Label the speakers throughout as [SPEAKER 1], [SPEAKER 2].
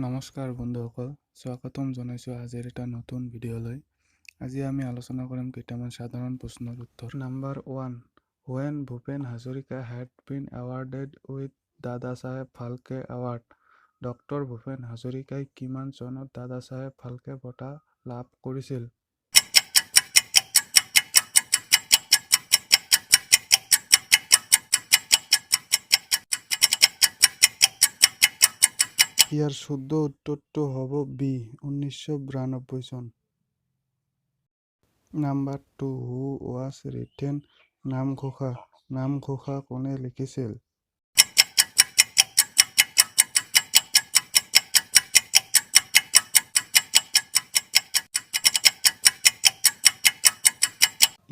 [SPEAKER 1] নমস্কাৰ বন্ধুসকল, স্বাগতম জনাইছোঁ আজিৰ এটা নতুন ভিডিঅ'লৈ। আজি আমি আলোচনা কৰিম কেইটামান সাধাৰণ প্ৰশ্নৰ উত্তৰ। Number 1, when Bhupen Hazarika had been awarded with দাদা চাহেব ফাল্কে award? ডক্টৰ ভূপেন হাজৰিকাই কিমান চনত দাদা চাহেব ফাল্কে বঁটা লাভ কৰিছিল? ইয়াৰ শুদ্ধ উত্তৰটো হ'ব বি, 1992 চন। Number 2, who was written Namghosha? Namghosha কোনে লিখিছিল?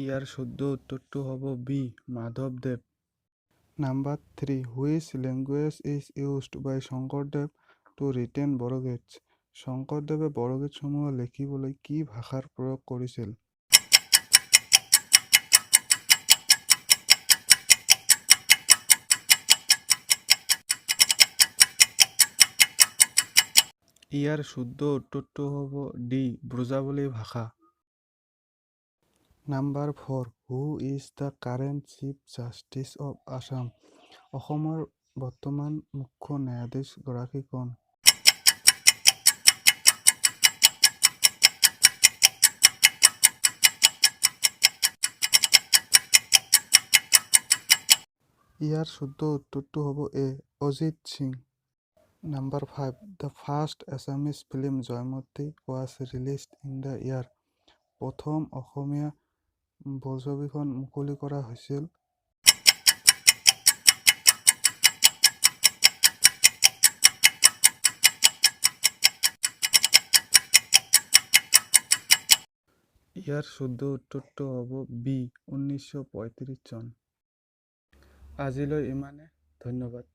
[SPEAKER 1] ইয়াৰ শুদ্ধ উত্তৰটো হ'ব বি, মাধৱদেৱ। Number 3, which language is used by Sankardev to written Borgeet? শংকৰদেৱে বৰগীতসমূহ লিখিবলৈ কি ভাষাৰ প্ৰয়োগ কৰিছিল? ইয়াৰ শুদ্ধ উত্তৰটো হ'ব ডি, ব্ৰজাৱলী ভাষা। Number 4, who is the current chief justice of Assam? অসমৰ বৰ্তমান মুখ্য ন্যায়াধীশ গৰাকী কোন? ইয়াৰ শুদ্ধ উত্তৰটো হ'ব A, Ajit Singh. Number 5, the first Assamese film Joymoti was released in the year? প্ৰথম অসমীয়া বোলছবিখন মুকলি কৰা হৈছিল? ইয়াৰ শুদ্ধ উত্তৰটো হ'ব বি, 1935 চন। আজিলৈ ইমানে, ধন্যবাদ।